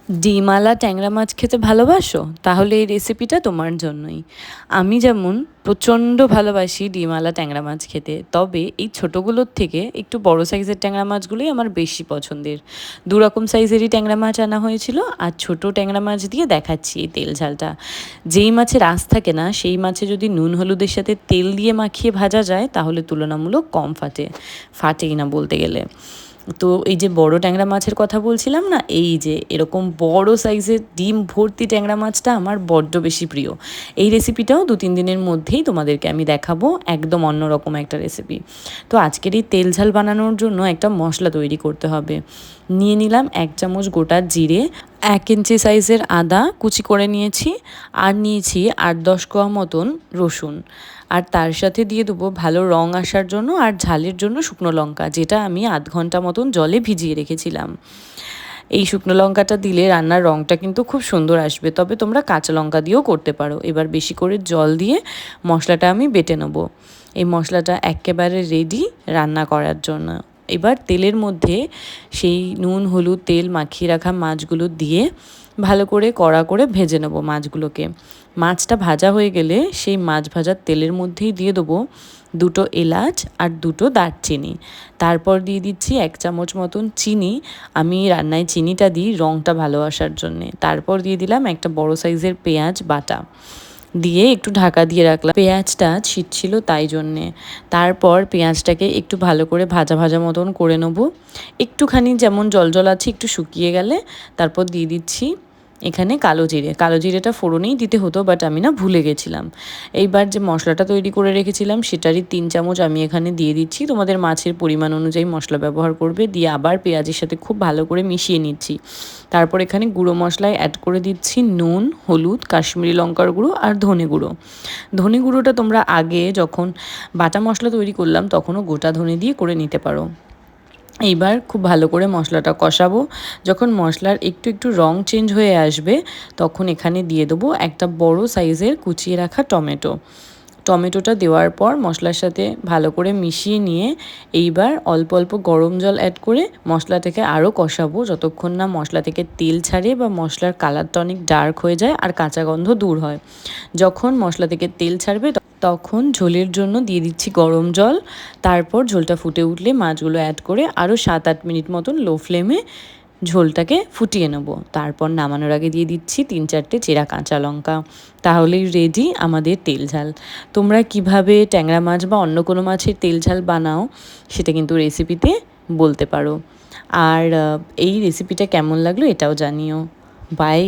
ডিমওয়ালা ট্যাংরা মাছ খেতে ভালোবাসো? তাহলে এই রেসিপিটা তোমার জন্যই। আমি যেমন প্রচণ্ড ভালোবাসি ডিমওয়ালা ট্যাংরা মাছ খেতে, তবে এই ছোটোগুলোর থেকে একটু বড় সাইজের ট্যাংরা মাছগুলোই আমার বেশি পছন্দের। দু রকম সাইজেরই ট্যাংরা মাছ আনা হয়েছিল, আর ছোট ট্যাংরা মাছ দিয়ে দেখাচ্ছি এই তেল ঝালটা। যেই মাছের আঁশ থাকে না, সেই মাছে যদি নুন হলুদের সাথে তেল দিয়ে মাখিয়ে ভাজা যায় তাহলে তুলনামূলক কম ফাটেই না বলতে গেলে। তো এই যে বড় ট্যাংরা মাছের কথা বলছিলাম না, এই যে এরকম বড় সাইজের ডিম ভর্তি ট্যাংরা মাছটা আমার বড্ড বেশি প্রিয়। এই রেসিপিটাও 2-3 দিনের মধ্যেই তোমাদেরকে আমি দেখাবো, একদম অন্যরকম একটা রেসিপি। তো আজকের এই তেল ঝাল বানানোর জন্য একটা মশলা তৈরি করতে হবে। নিয়ে নিলাম 1 চামচ গোটা জিরে, 1 ইঞ্চি সাইজের আদা কুচি করে নিয়েছি, আর নিয়েছি 8-10 কোয়া মতন রসুন। আর তার সাথে দিয়ে দেবো ভালো রং আসার জন্য আর ঝালের জন্য শুকনো লঙ্কা, যেটা আমি আধ ঘন্টা মতন জলে ভিজিয়ে রেখেছিলাম। এই শুকনো লঙ্কাটা দিলে রান্নার রঙটা কিন্তু খুব সুন্দর আসবে, তবে তোমরা কাঁচা লঙ্কা দিয়েও করতে পারো। এবার বেশি করে জল দিয়ে মশলাটা আমি বেটে নেবো। এই মশলাটা একেবারে রেডি রান্না করার জন্য। এবার তেলের মধ্যে সেই নুন হলুদ তেল মাখিয়ে রাখা মাছগুলো দিয়ে ভালো করে কড়া করে ভেজে নেবো মাছগুলোকে। মাছটা ভাজা হয়ে গেলে সেই মাছ ভাজার তেলের মধ্যেই দিয়ে দেবো 2টো এলাচ আর 2টো দারচিনি। তারপর দিয়ে দিচ্ছি 1 চামচ মতন চিনি। আমি রান্নায় চিনিটা দিই রঙটা ভালো আসার জন্যে। তারপর দিয়ে দিলাম একটা বড় সাইজের পেঁয়াজ বাটা, দিয়ে একটু ঢাকা দিয়ে রাখলাম। পেঁয়াজটা ছিটছিল তাই জন্যে। তারপর পেঁয়াজটাকে একটু ভালো করে ভাজা ভাজা মতন করে নেবো। একটুখানি যেমন জল আছে একটু শুকিয়ে গেলে তারপর দিয়ে দিচ্ছি এখানে কালো জিরেটা ফোড়নেই দিতে হতো, বাট আমি না ভুলে গেছিলাম। এইবার যে মশলাটা তৈরি করে রেখেছিলাম সেটারই 3 চামচ আমি এখানে দিয়ে দিচ্ছি। তোমাদের মাছের পরিমাণ অনুযায়ী মশলা ব্যবহার করবে। দিয়ে আবার পেঁয়াজের সাথে খুব ভালো করে মিশিয়ে নিচ্ছি। তারপর এখানে গুঁড়ো মশলায় অ্যাড করে দিচ্ছি নুন, হলুদ, কাশ্মীরি লঙ্কার গুঁড়ো আর ধনে গুঁড়ো। ধনে গুঁড়োটা তোমরা আগে যখন বাটা মশলা তৈরি করলাম তখনও গোটা ধনে দিয়ে করে নিতে পারো। এইবার খুব ভালো করে মশলাটা কষাবো। যখন মশলার একটু রং চেঞ্জ হয়ে আসবে তখন এখানে দিয়ে দেবো একটা বড় সাইজের কুচিয়ে রাখা টমেটোটা দেওয়ার পর মশলার সাথে ভালো করে মিশিয়ে নিয়ে এইবার অল্প অল্প গরম জল অ্যাড করে মশলাটাকে আরও কষাবো যতক্ষণ না মশলা থেকে তেল ছাড়ে বা মশলার কালারটা অনেক ডার্ক হয়ে যায় আর কাঁচা গন্ধ দূর হয়। যখন মশলা থেকে তেল ছাড়বে তখন ঝোলের জন্য দিয়ে দিচ্ছি গরম জল। তারপর ঝোলটা ফুটে উঠলে মাছগুলো অ্যাড করে আরও 7-8 মিনিট মতন লো ফ্লেমে ঝোলটাকে ফুটিয়ে নেব। তারপর নামানোর আগে দিয়ে দিচ্ছি 3-4টে চেরা কাঁচা লঙ্কা। তাহলেই রেডি আমাদের তেল ঝাল। তোমরা কিভাবে ট্যাংরা মাছ বা অন্য কোনো মাছের তেল ঝাল বানাও সেটা কিন্তু রেসিপিতে বলতে পারো। আর এই রেসিপিটা কেমন লাগলো এটাও জানিও। বাই।